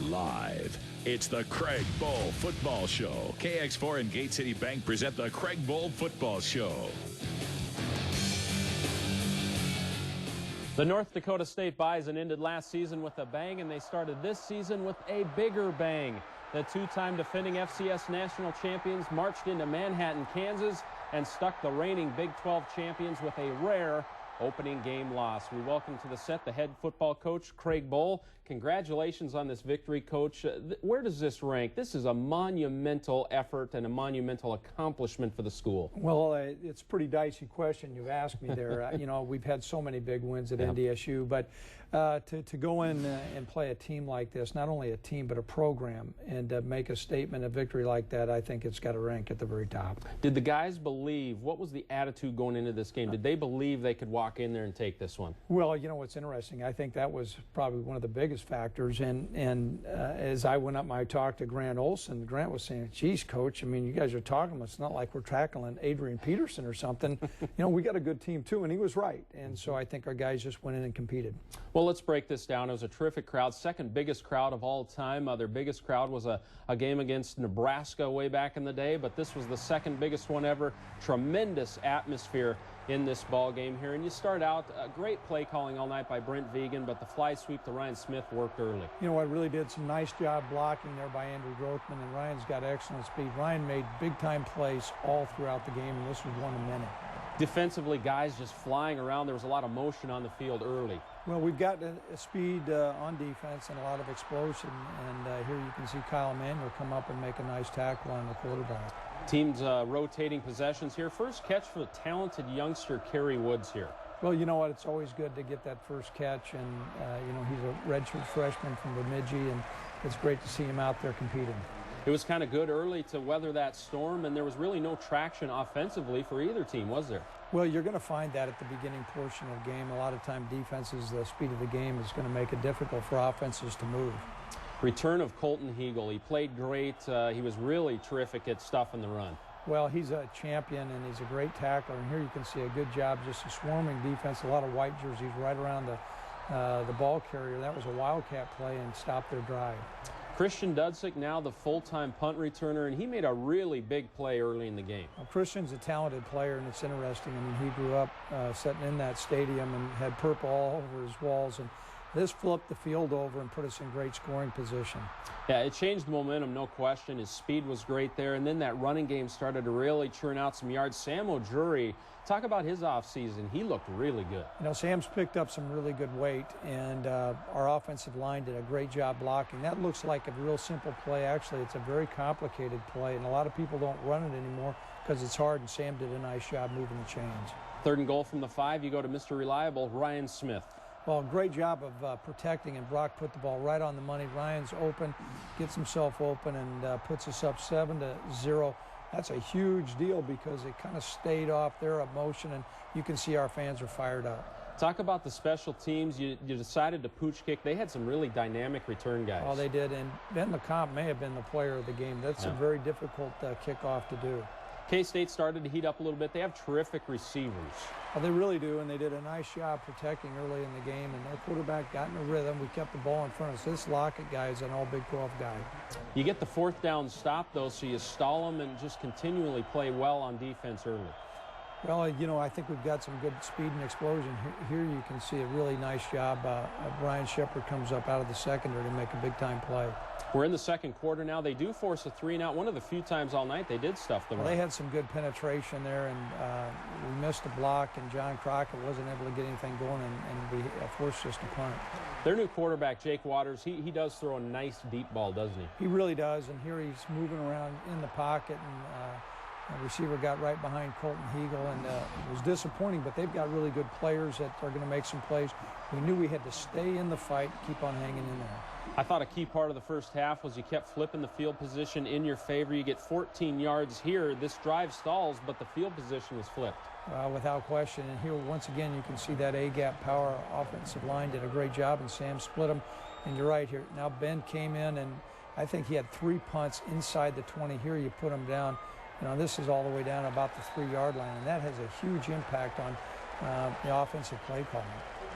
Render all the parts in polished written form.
Live, it's the Craig Bohl Football Show. KX4 and Gate City Bank present the Craig Bohl Football Show. The North Dakota State Bison ended last season with a bang, and they started this season with a bigger bang. The two-time defending FCS national champions marched into Manhattan, Kansas, and stuck the reigning Big 12 champions with a rare opening game loss. We welcome to the set the head football coach, Craig Bohl. Congratulations on this victory, Coach. Where does this rank? This is a monumental effort and a monumental accomplishment for the school. Well, it's a pretty dicey question you've asked me there. You know, we've had so many big wins at NDSU, but to go in and play a team like this, not only a team but a program, and make a statement, a victory like that, I think it's got to rank at the very top. Did the guys believe, what was the attitude going into this game? Did they believe they could walk in there and take this one? Well, you know what's interesting, I think that was probably one of the biggest factors, and as I went up and talked to Grant Olson, Grant was saying, geez, Coach, I mean, you guys are talking, it's not like we're tackling Adrian Peterson or something. You know, we got a good team too, and he was right, and so I think our guys just went in and competed. Well, let's break this down. It was a terrific crowd, second biggest crowd of all time. Their biggest crowd was a game against Nebraska way back in the day, but this was the second biggest one ever. Tremendous atmosphere in this ball game here, and you start out great play calling all night by Brent Vegan, but the fly sweep to Ryan Smith worked early. You know what, really did some nice job blocking there by Andrew Grothman, and Ryan's got excellent speed. Ryan made big time plays all throughout the game, and this was one a minute. Defensively, guys just flying around. There was a lot of motion on the field early. Well, we've got a speed on defense and a lot of explosion, and here you can see Kyle Emanuel come up and make a nice tackle on the quarterback. Teams rotating possessions here. First catch for the talented youngster Kerry Woods here. Well, you know what? It's always good to get that first catch, and you know, he's a redshirt freshman from Bemidji, and it's great to see him out there competing. It was kind of good early to weather that storm, and there was really no traction offensively for either team, was there? Well, you're going to find that at the beginning portion of the game. A lot of time defenses, the speed of the game is going to make it difficult for offenses to move. Return of Colton Heagle. He played great. He was really terrific at stuffing the run. Well, he's a champion, and he's a great tackler. And here you can see a good job, just a swarming defense, a lot of white jerseys right around the ball carrier. That was a wildcat play and stopped their drive. Christian Dudzik, now the full-time punt returner, and he made a really big play early in the game. Well, Christian's a talented player, and it's interesting. I mean, he grew up sitting in that stadium and had purple all over his walls, and this flipped the field over and put us in great scoring position. Yeah, it changed the momentum, no question. His speed was great there, and then that running game started to really churn out some yards. Sam O'Jury, talk about his offseason. He looked really good. You know, Sam's picked up some really good weight, and our offensive line did a great job blocking. That looks like a real simple play. Actually, it's a very complicated play, and a lot of people don't run it anymore because it's hard, and Sam did a nice job moving the chains. 3rd and goal from the 5. You go to Mr. Reliable, Ryan Smith. Well, great job of protecting, and Brock put the ball right on the money. Ryan's open, gets himself open, and puts us up 7-0. That's a huge deal because it kind of stayed off their motion, and you can see our fans are fired up. Talk about the special teams. You decided to pooch kick. They had some really dynamic return guys. Oh, they did, and Ben LeCompte may have been the player of the game. That's a very difficult kickoff to do. K-State started to heat up a little bit. They have terrific receivers. Well, they really do, and they did a nice job protecting early in the game, and their quarterback got in a rhythm. We kept the ball in front of us. This Lockett guy is an all Big 12 guy. You get the 4th down stop, though, so you stall them and just continually play well on defense early. Well, you know, I think we've got some good speed and explosion. Here you can see a really nice job. Brian Shepard comes up out of the secondary to make a big-time play. We're in the 2nd quarter now. They do force a 3-and-out. One of the few times all night they did stuff the run. They had some good penetration there, and we missed a block, and John Crockett wasn't able to get anything going, and we forced us to punt. Their new quarterback, Jake Waters, he does throw a nice deep ball, doesn't he? He really does, and here he's moving around in the pocket, and the receiver got right behind Colton Heagle, and it was disappointing, but they've got really good players that are going to make some plays. We knew we had to stay in the fight, keep on hanging in there. I thought a key part of the first half was you kept flipping the field position in your favor. You get 14 yards here. This drive stalls, but the field position was flipped. Without question, and here once again you can see that A-gap power offensive line did a great job, and Sam split them. And you're right here. Now Ben came in, and I think he had 3 punts inside the 20. Here you put him down. You know, this is all the way down about the 3-yard line, and that has a huge impact on the offensive play calling.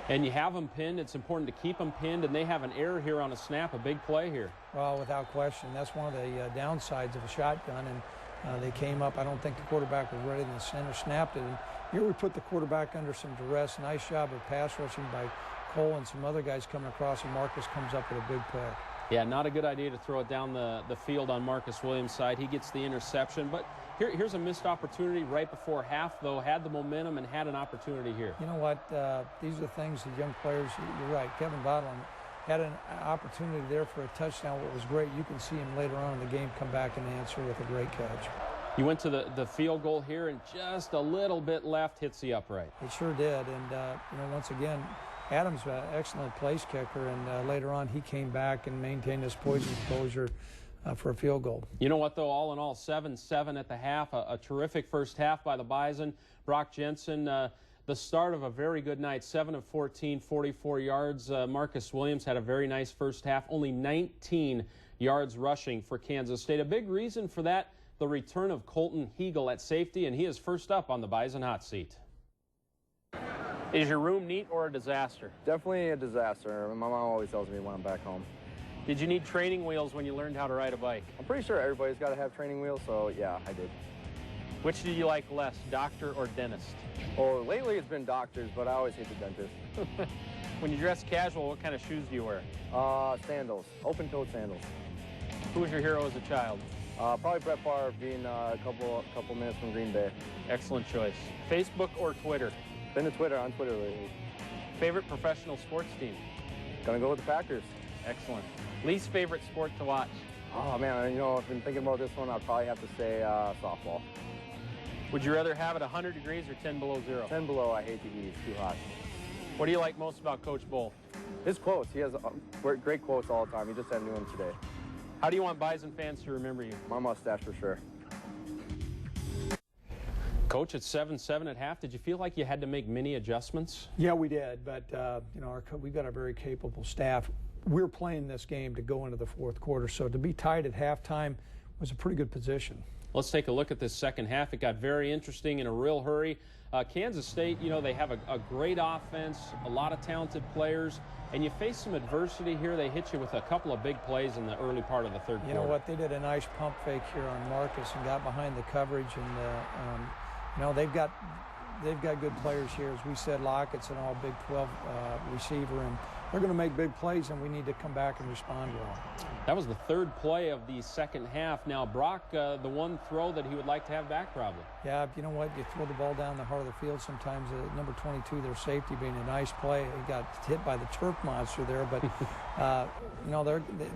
And you have them pinned. It's important to keep them pinned, and they have an error here on a snap, a big play here. Well, without question. That's one of the downsides of a shotgun, and they came up. I don't think the quarterback was ready, and the center snapped it. And here we put the quarterback under some duress. Nice job of pass rushing by Cole and some other guys coming across, and Marcus comes up with a big play. Yeah, not a good idea to throw it down the field on Marcus Williams' side. He gets the interception, but here's a missed opportunity right before half, though. Had the momentum and had an opportunity here. You know what? These are things that young players, you're right, Kevin Bohl had an opportunity there for a touchdown. What was great, you can see him later on in the game come back and answer with a great catch. You went to the field goal here, and just a little bit left hits the upright. It sure did, and you know, once again, Adams, an excellent place kicker, and later on he came back and maintained his poise and composure for a field goal. You know what, though? All in all, 7-7 at the half. A terrific first half by the Bison. Brock Jensen, the start of a very good night. 7 of 14, 44 yards. Marcus Williams had a very nice first half. Only 19 yards rushing for Kansas State. A big reason for that, the return of Colton Hegel at safety, and he is first up on the Bison hot seat. Is your room neat or a disaster? Definitely a disaster. My mom always tells me when I'm back home. Did you need training wheels when you learned how to ride a bike? I'm pretty sure everybody's got to have training wheels, so yeah, I did. Which do you like less, doctor or dentist? Well, lately it's been doctors, but I always hate the dentist. When you dress casual, what kind of shoes do you wear? Sandals, open-toed sandals. Who was your hero as a child? Probably Brett Favre, being a couple minutes from Green Bay. Excellent choice. Facebook or Twitter? Been to Twitter, on Twitter lately. Favorite professional sports team? Gonna go with the Packers. Excellent. Least favorite sport to watch? Oh man, you know, I've been thinking about this one. I'll probably have to say softball. Would you rather have it 100 degrees or 10 below zero? 10 below, I hate the heat, it's too hot. What do you like most about Coach Bohl? His quotes, he has great quotes all the time. He just had new ones today. How do you want Bison fans to remember you? My mustache for sure. Coach, it's 7-7 at half. Did you feel like you had to make many adjustments? Yeah, we did, but you know, we've got a very capable staff. We're playing this game to go into the fourth quarter, so to be tied at halftime was a pretty good position. Let's take a look at this second half. It got very interesting in a real hurry. Kansas State, you know, they have a great offense, a lot of talented players, and you face some adversity here. They hit you with a couple of big plays in the early part of the third quarter. You know what? They did a nice pump fake here on Marcus and got behind the coverage, and you know, they've got good players here. As we said, Lockett's an all Big 12 receiver, and they're going to make big plays, and we need to come back and respond well. That was the third play of the second half. Now, Brock, the one throw that he would like to have back probably. Yeah, you know what? You throw the ball down the heart of the field sometimes. Number 22, their safety, being a nice play. He got hit by the turf monster there, but you know,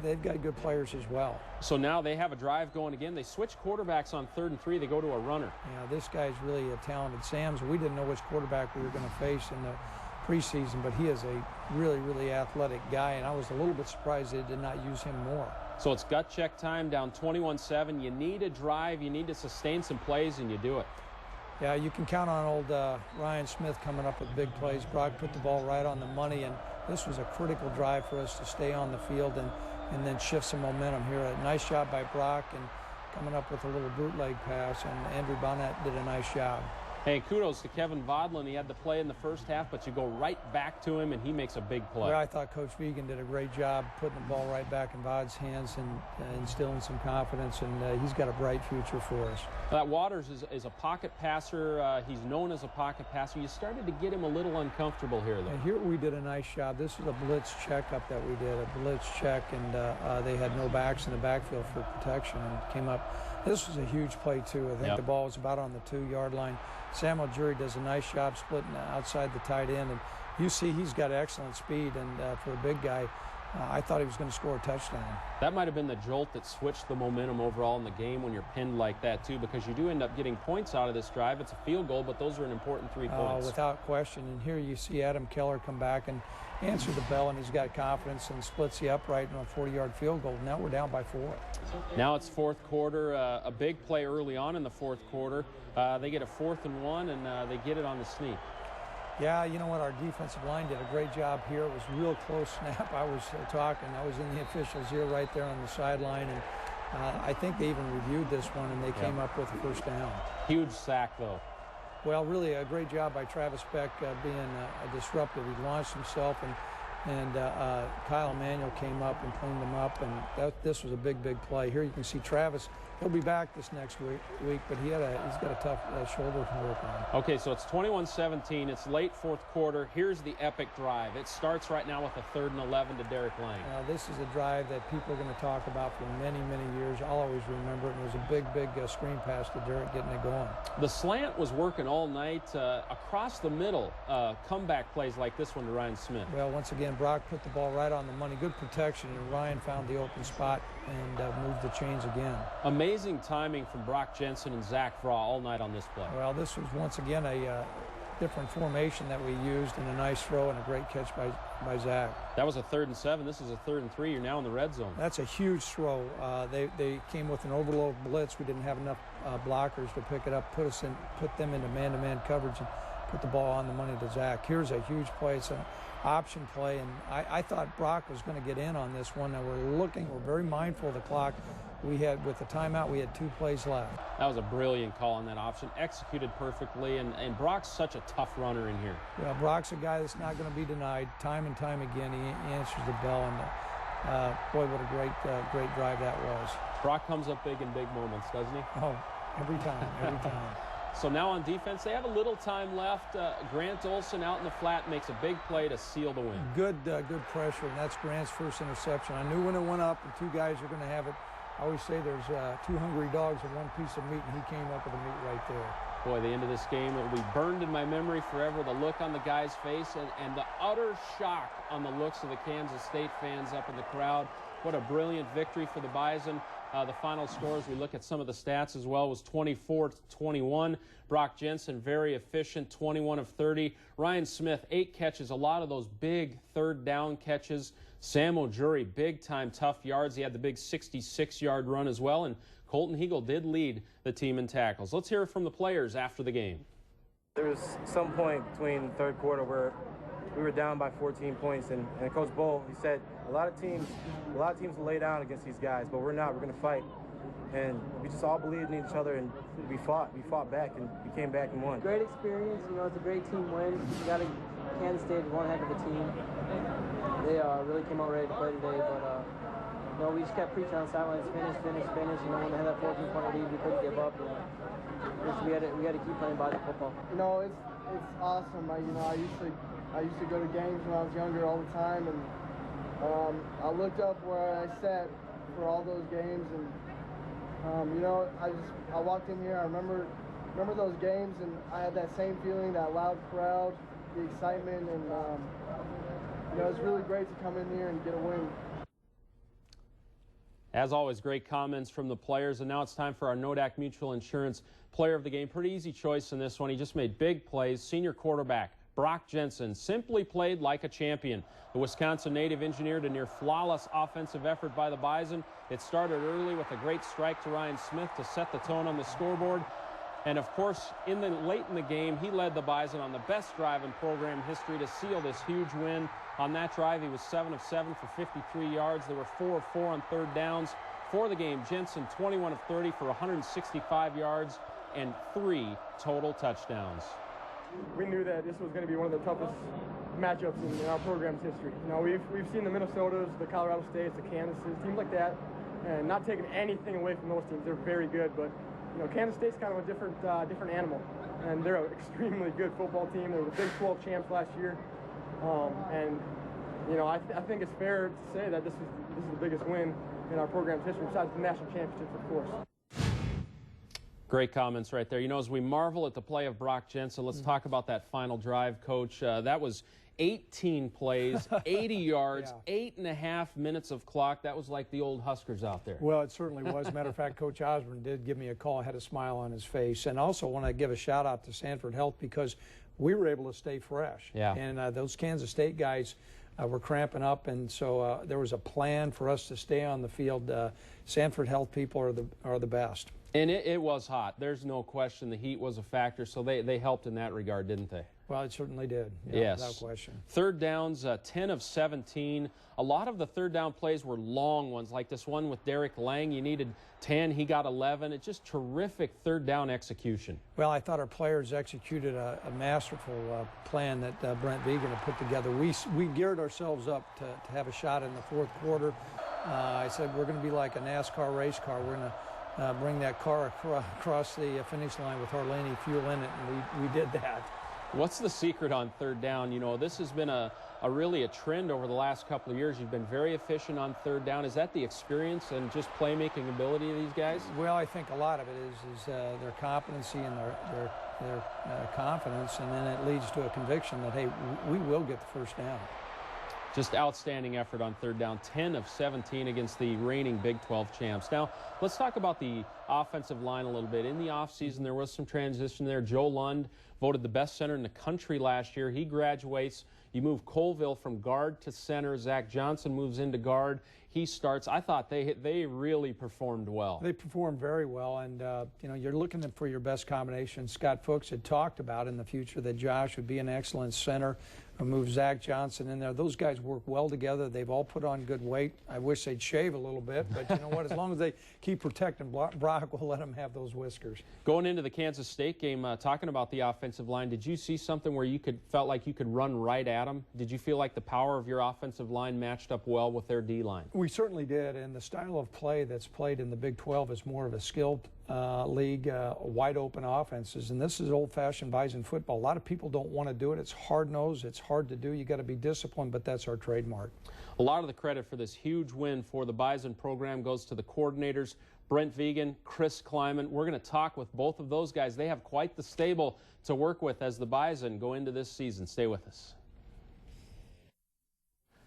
they've got good players as well. So now they have a drive going again. They switch quarterbacks on 3rd and 3. They go to a runner. Yeah, this guy's really a talented. Sam's, we didn't know which quarterback we were going to face in the preseason, but he is a really, really athletic guy, and I was a little bit surprised they did not use him more. So it's gut check time, down 21-7. You need a drive, you need to sustain some plays, and you do it. Yeah, you can count on old Ryan Smith coming up with big plays. Brock put the ball right on the money, and this was a critical drive for us to stay on the field and then shift some momentum here. A nice job by Brock and coming up with a little bootleg pass, and Andrew Bonnet did a nice job. Hey, kudos to Kevin Vodlin. He had the play in the first half, but you go right back to him, and he makes a big play. Well, I thought Coach Vegan did a great job putting the ball right back in Vod's hands and instilling some confidence, and he's got a bright future for us. That Waters is a pocket passer. He's known as a pocket passer. You started to get him a little uncomfortable here, though. And here we did a nice job. This is a blitz checkup that we did, a blitz check, and they had no backs in the backfield for protection and came up. This was a huge play, too. I think the ball was about on the 2-yard line. Samuel Jury does a nice job splitting outside the tight end, and you see he's got excellent speed, and for a big guy, I thought he was going to score a touchdown. That might have been the jolt that switched the momentum overall in the game when you're pinned like that, too, because you do end up getting points out of this drive. It's a field goal, but those are an important 3 points. Without question, and here you see Adam Keller come back and answer the bell, and he's got confidence and splits the upright in a 40-yard field goal. Now we're down by 4. Now it's fourth quarter, a big play early on in the fourth quarter. They get a 4th and 1, and they get it on the sneak. Yeah, you know what? Our defensive line did a great job here. It was a real close snap. I was in the officials' ear right there on the sideline, and I think they even reviewed this one, and they came up with a first down. Huge sack, though. Well, really a great job by Travis Beck being disruptive. He launched himself, and Kyle Emanuel came up and cleaned him up, and this was a big play. Here you can see Travis. He'll be back this next week, but he's got a tough shoulder to work on. Okay, so it's 21-17. It's late fourth quarter. Here's the epic drive. It starts right now with a 3rd and 11 to Derek Lang. This is a drive that people are going to talk about for many years. I'll always remember it. And it was a big screen pass to Derek getting it going. The slant was working all night. Across the middle, comeback plays like this one to Ryan Smith. Well, once again, Brock put the ball right on the money. Good protection, and Ryan found the open spot and moved the chains again. Amazing timing from Brock Jensen and Zach Vraw all night on this play. Well, this was once again a different formation that we used, and a nice throw and a great catch by Zach. That was a 3rd and 7. This is a 3rd and 3. You're now in the red zone. That's a huge throw. They came with an overload blitz. We didn't have enough blockers to pick it up, put them into man-to-man coverage, and put the ball on the money to Zach. Here's a huge play. It's an option play, and I thought Brock was going to get in on this one. Now we're very mindful of the clock. With the timeout, we had 2 plays left. That was a brilliant call on that option, executed perfectly, and Brock's such a tough runner in here. Well, Brock's a guy that's not going to be denied. Time and time again, he answers the bell, and boy, what a great drive that was. Brock comes up big in big moments, doesn't he? Oh, every time. So now on defense, they have a little time left. Grant Olson out in the flat makes a big play to seal the win. Good pressure, and that's Grant's first interception. I knew when it went up, and 2 guys are going to have it. I always say there's 2 hungry dogs and 1 piece of meat, and he came up with the meat right there. Boy, the end of this game, it will be burned in my memory forever. The look on the guy's face and the utter shock on the looks of the Kansas State fans up in the crowd. What a brilliant victory for the Bison. The final score, as we look at some of the stats as well, was 24-21. Brock Jensen, very efficient, 21 of 30. Ryan Smith, 8 catches, a lot of those big 3rd down catches. Sam O'Jury, big-time tough yards. He had the big 66-yard run as well, and Colton Hegel did lead the team in tackles. Let's hear it from the players after the game. There was some point between the 3rd quarter where we were down by 14 points, and Coach Bohl, he said, a lot of teams will lay down against these guys, but we're not. We're going to fight. And we just all believed in each other, and we fought back, and we came back and won. Great experience. It's a great team win. Kansas State is one heck of a team. They really came out ready to play today, but we just kept preaching on the sidelines, finish. When they had that 14-point lead, we couldn't give up. We had to keep playing body football. It's awesome. I used to go to games when I was younger all the time, and I looked up where I sat for all those games, and I walked in here. I remember those games, and I had that same feeling, that loud crowd, the excitement, and it's really great to come in here and get a win. As always, great comments from the players. And now it's time for our Nodak Mutual Insurance Player of the Game. Pretty easy choice in this one. He just made big plays. Senior quarterback Brock Jensen simply played like a champion. The Wisconsin native engineered a near flawless offensive effort by the Bison. It started early with a great strike to Ryan Smith to set the tone on the scoreboard. And of course, late in the game, he led the Bison on the best drive in program history to seal this huge win. On that drive, he was 7 of 7 for 53 yards. There were 4 of 4 on 3rd downs. For the game, Jensen 21 of 30 for 165 yards and 3 total touchdowns. We knew that this was going to be one of the toughest matchups in our program's history. We've seen the Minnesotas, the Colorado States, the Kansases, teams like that, and not taking anything away from those teams. They're very good, but Kansas State's kind of a different animal, and they're an extremely good football team. They were the Big 12 champs last year, and I think it's fair to say that this is the biggest win in our program's history, besides the national championships, of course. Great comments right there. As we marvel at the play of Brock Jensen, let's talk about that final drive, Coach. That was 18 plays, 80 yards, 8.5 minutes of clock. That was like the old Huskers out there. Well, it certainly was. As a matter of fact, Coach Osborne did give me a call, had a smile on his face. And also want to give a shout out to Sanford Health because we were able to stay fresh. Yeah. And those Kansas State guys were cramping up, and so there was a plan for us to stay on the field. Sanford Health people are the best. And it was hot. There's no question the heat was a factor, so they helped in that regard, didn't they? Well, it certainly did. Yeah, Yes. without question. Third downs, 10 of 17. A lot of the third down plays were long ones, like this one with Derek Lang. You needed 10, he got 11. It's just terrific third down execution. Well, I thought our players executed a masterful plan that Brent Vegan had put together. We geared ourselves up to have a shot in the fourth quarter. I said we're going to be like a NASCAR race car. We're going to bring that car across the finish line with hardly any fuel in it, and we did that. What's the secret on third down? You know, this has been really a trend over the last couple of years. You've been very efficient on third down. Is that the experience and just playmaking ability of these guys? Well, I think a lot of it is their competency and their confidence, and then it leads to a conviction that, hey, we will get the first down. Just outstanding effort on third down, 10 of 17 against the reigning Big 12 champs. Now, let's talk about the offensive line a little bit. In the offseason, there was some transition there. Joe Lund voted the best center in the country last year. He graduates. You move Colville from guard to center. Zach Johnson moves into guard. He starts. I thought they really performed well. They performed very well, and you know, you're looking for your best combination. Scott Fuchs had talked about in the future that Josh would be an excellent center. Move Zach Johnson in there. Those guys work well together. They've all put on good weight. I wish they'd shave a little bit, but you know what? As long as they keep protecting Brock, we'll let them have those whiskers. Going into the Kansas State game, talking about the offensive line, did you see something where you felt like you could run right at them? Did you feel like the power of your offensive line matched up well with their D-line? We certainly did, and the style of play that's played in the Big 12 is more of a skilled league, wide open offenses, and this is old-fashioned Bison football. A lot of people don't want to do it. It's hard-nosed. It's hard to do. You got to be disciplined, but that's our trademark. A lot of the credit for this huge win for the Bison program goes to the coordinators, Brent Vegan, Chris Kleiman. We're going to talk with both of those guys. They have quite the stable to work with as the Bison go into this season. Stay with us.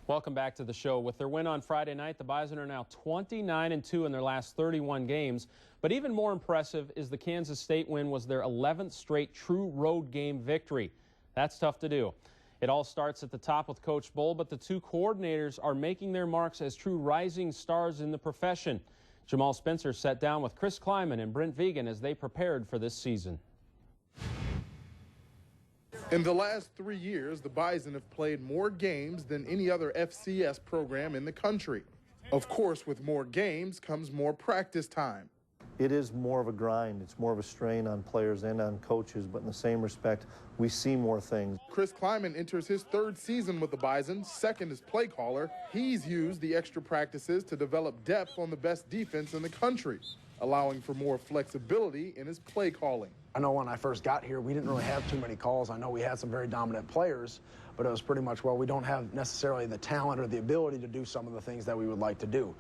Welcome back to the show. With their win on Friday night, the Bison are now 29-2 in their last 31 games. But even more impressive is the Kansas State win was their 11th straight true road game victory. That's tough to do. It all starts at the top with Coach Bohl, but the two coordinators are making their marks as true rising stars in the profession. Jamal Spencer sat down with Chris Kleiman and Brent Vegan as they prepared for this season. In the last 3 years, the Bison have played more games than any other FCS program in the country. Of course, with more games comes more practice time. It is more of a grind. It's more of a strain on players and on coaches, but in the same respect, we see more things. Chris Kleiman enters his third season with the Bison, second as play caller. He's used the extra practices to develop depth on the best defense in the country, allowing for more flexibility in his play calling. I know when I first got here, we didn't really have too many calls. I know we had some very dominant players, but it was pretty much, well, we don't have necessarily the talent or the ability to do some of the things that we would like to do.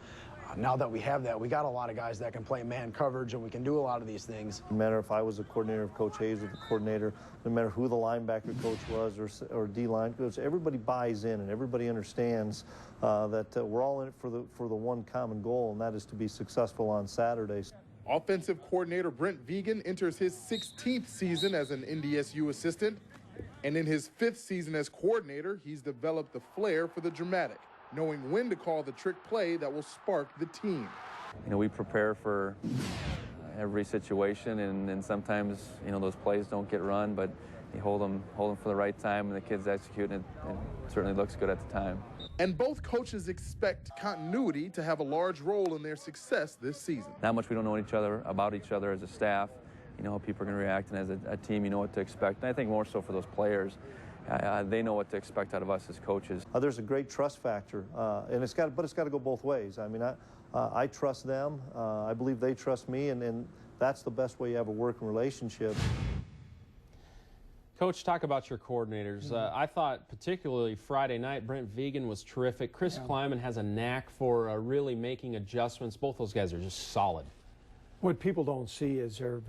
Now that we have that, we got a lot of guys that can play man coverage, and we can do a lot of these things. No matter if I was a coordinator, if Coach Hayes was the coordinator, no matter who the linebacker coach was or D-line coach, everybody buys in and everybody understands that we're all in it for the one common goal, and that is to be successful on Saturdays. Offensive coordinator Brent Vegan enters his 16th season as an NDSU assistant, and in his 5th season as coordinator, he's developed the flair for the dramatic, knowing when to call the trick play that will spark the team. You know, we prepare for every situation, and sometimes, you know, those plays don't get run, but you hold them for the right time, and the kids execute, and it certainly looks good at the time. And both coaches expect continuity to have a large role in their success this season. Not much we don't know about each other as a staff. You know how people are going to react, and as a team, you know what to expect. And I think more so for those players, they know what to expect out of us as coaches. There's a great trust factor, and it's got to go both ways. I mean, I trust them. I believe they trust me, and that's the best way you have a working relationship. Coach, talk about your coordinators. I thought particularly Friday night, Brent Vegan was terrific. Chris Kleiman has a knack for really making adjustments. Both those guys are just solid. What people don't see is their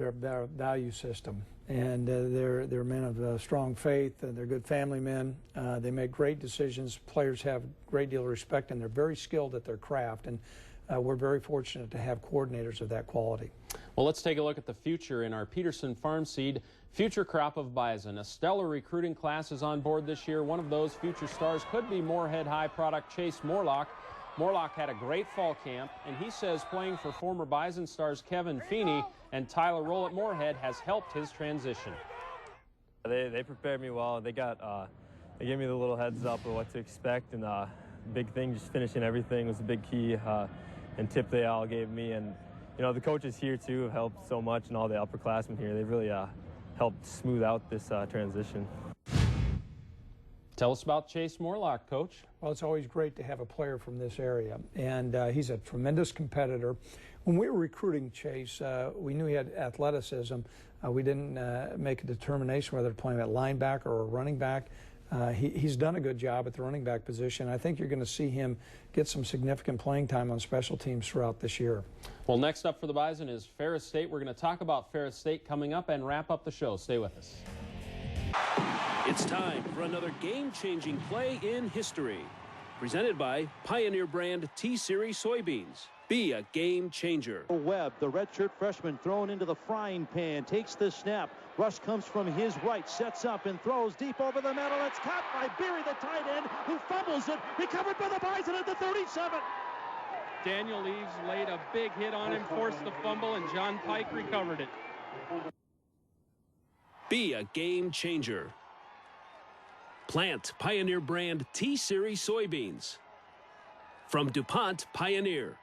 value system, and they're men of strong faith, and they're good family men. They make great decisions. Players have a great deal of respect, and they're very skilled at their craft, and we're very fortunate to have coordinators of that quality. Well, let's take a look at the future in our Peterson Farm Seed Future Crop of Bison. A stellar recruiting class is on board this year. One of those future stars could be Moorhead High product Chase Morlock. Morlock had a great fall camp, and he says playing for former Bison stars Kevin Feeney and Tyler Roll at Moorhead has helped his transition. They prepared me well. They gave me the little heads up of what to expect, and big thing, just finishing everything was a big key and tip they all gave me. And you know, the coaches here too have helped so much, and all the upperclassmen here, they've really helped smooth out this transition. Tell us about Chase Morlock, Coach. Well, it's always great to have a player from this area, and he's a tremendous competitor. When we were recruiting Chase, we knew he had athleticism. We didn't make a determination whether to play him at linebacker or running back. He's done a good job at the running back position. I think you're going to see him get some significant playing time on special teams throughout this year. Well, next up for the Bison is Ferris State. We're going to talk about Ferris State coming up and wrap up the show. Stay with us. It's time for another game-changing play in history. Presented by Pioneer brand T-Series soybeans. Be a game changer. Webb, the redshirt freshman, thrown into the frying pan, takes the snap. Rush comes from his right, sets up and throws deep over the middle. It's caught by Beery, the tight end, who fumbles it. Recovered by the Bison at the 37. Daniel Eves laid a big hit on him, forced the fumble, and John Pike recovered it. Be a game changer. Plant Pioneer brand T-Series soybeans. From DuPont Pioneer.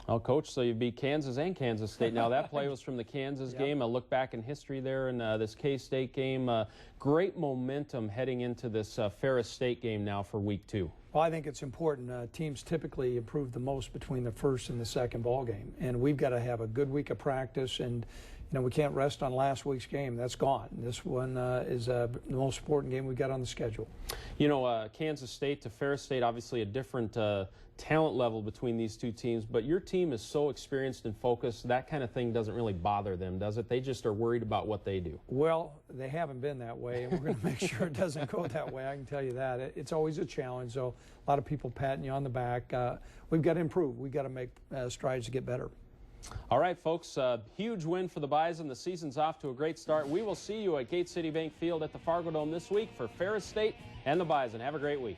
Oh, Coach, so you beat Kansas and Kansas State. Now, that play was from the Kansas game. A look back in history there in this K-State game. Great momentum heading into this Ferris State game now for week 2. Well, I think it's important. Teams typically improve the most between the first and the second ball game, and we've got to have a good week of practice. And you know, we can't rest on last week's game. That's gone. This one is the most important game we've got on the schedule. You know, Kansas State to Ferris State, obviously a different talent level between these two teams, but your team is so experienced and focused, that kind of thing doesn't really bother them, does it? They just are worried about what they do. Well, they haven't been that way, and we're going to make sure it doesn't go that way. I can tell you that. It's always a challenge, so a lot of people patting you on the back. We've got to improve. We've got to make strides to get better. All right, folks, huge win for the Bison. The season's off to a great start. We will see you at Gate City Bank Field at the Fargo Dome this week for Ferris State and the Bison. Have a great week.